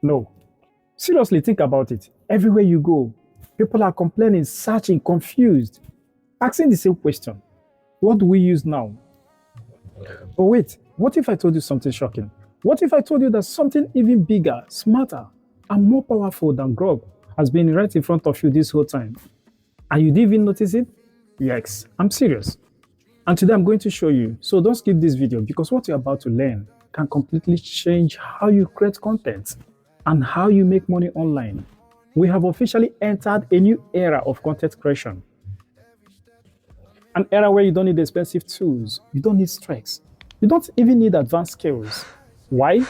No. Seriously, think about it. Everywhere you go, people are complaining, searching, confused, asking the same question. What do we use now? But wait, what if I told you something shocking? What if I told you that something even bigger, smarter, and more powerful than Grok has been right in front of you this whole time? And you didn't even notice it? Yes, I'm serious. And today I'm going to show you. So don't skip this video because what you're about to learn can completely change how you create content and how you make money online. We have officially entered a new era of content creation. An era where you don't need expensive tools, you don't need strikes, you don't even need advanced skills. Why?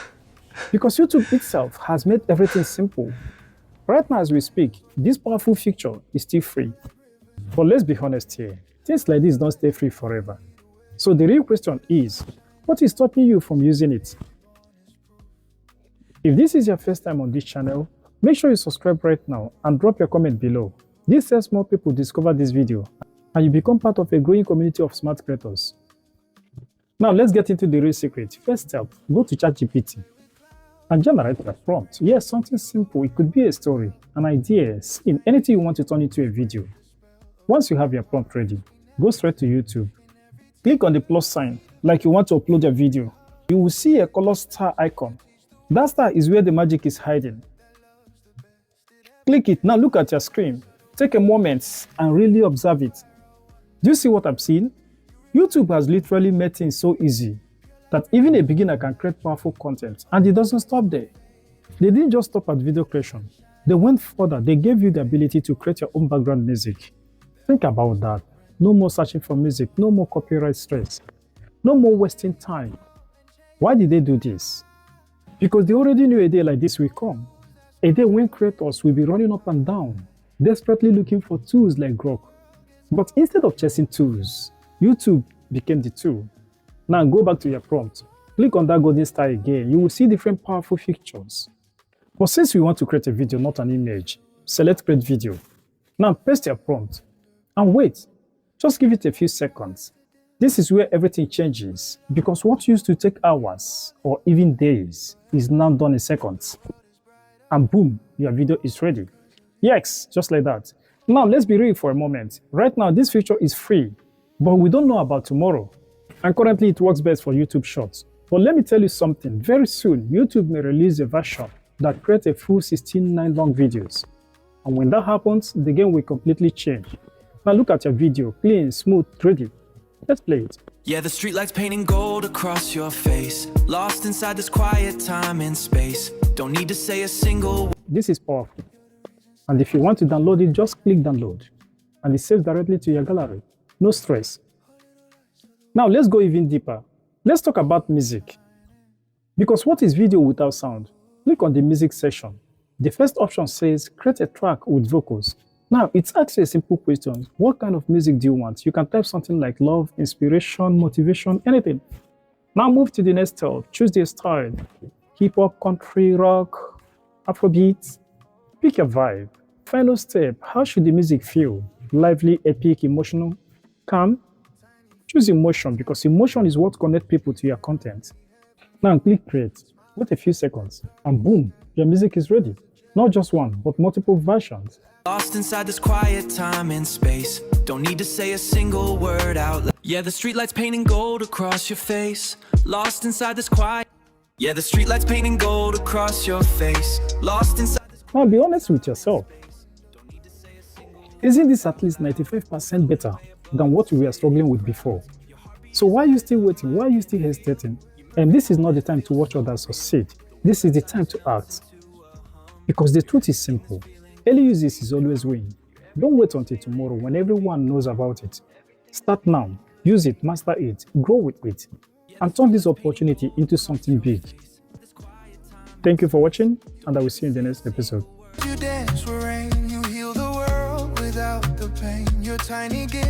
Because YouTube itself has made everything simple. Right now as we speak, this powerful feature is still free. But let's be honest here, things like this don't stay free forever. So the real question is, what is stopping you from using it? If this is your first time on this channel, make sure you subscribe right now and drop your comment below. This helps more people discover this video and you become part of a growing community of smart creators. Now let's get into the real secret. First step, go to ChatGPT and generate a prompt. Yes, something simple. It could be a story, an idea, scene, anything you want to turn into a video. Once you have your prompt ready, go straight to YouTube. Click on the plus sign like you want to upload your video. You will see a color star icon. That star is where the magic is hiding. Click it. Now look at your screen. Take a moment and really observe it. Do you see what I'm seeing? YouTube has literally made things so easy that even a beginner can create powerful content, and it doesn't stop there. They didn't just stop at video creation. They went further. They gave you the ability to create your own background music. Think about that. No more searching for music, no more copyright stress, no more wasting time. Why did they do this? Because they already knew a day like this will come. A day when creators will be running up and down, desperately looking for tools like Grok. But instead of chasing tools, YouTube became the tool. Now go back to your prompt. Click on that golden star again. You will see different powerful features. But since we want to create a video, not an image, select create video. Now paste your prompt and wait. Just give it a few seconds. This is where everything changes because what used to take hours or even days is now done in seconds. And boom, your video is ready. Yes, just like that. Now let's be real for a moment. Right now this feature is free, but we don't know about tomorrow. And currently it works best for YouTube Shorts. But let me tell you something, very soon YouTube may release a version that creates a full 16:9 long videos. And when that happens, the game will completely change. Now look at your video, clean, smooth, ready. Let's play it. Yeah, the streetlights painting gold across your face. Lost inside this quiet time and space. Don't need to say a single word. This is powerful. And if you want to download it, just click download. And it saves directly to your gallery. No stress. Now let's go even deeper. Let's talk about music. Because what is video without sound? Click on the music section. The first option says create a track with vocals. Now it asks you a simple question. What kind of music do you want? You can type something like love, inspiration, motivation, anything. Now move to the next step. Choose the style. Hip hop, country, rock, Afrobeat. Pick your vibe. Final step. How should the music feel? Lively, epic, emotional, calm? Choose emotion because emotion is what connects people to your content. Now click create. Wait a few seconds and boom, your music is ready. Not just one, but multiple versions. Lost inside this quiet time and space. Don't need to say a single word out loud. Yeah, the streetlights painting gold across your face. Lost inside this quiet. Yeah, the streetlights painting gold across your face. Lost inside this. Now be honest with yourself. Isn't this at least 95% better than what we were struggling with before? So why are you still waiting? Why are you still hesitating? And this is not the time to watch others succeed. This is the time to act. Because the truth is simple. Early users is always win. Don't wait until tomorrow when everyone knows about it. Start now. Use it, master it, grow with it, and turn this opportunity into something big. Thank you for watching, and I will see you in the next episode. You dance for rain, you heal the world without the pain. Your tiny gift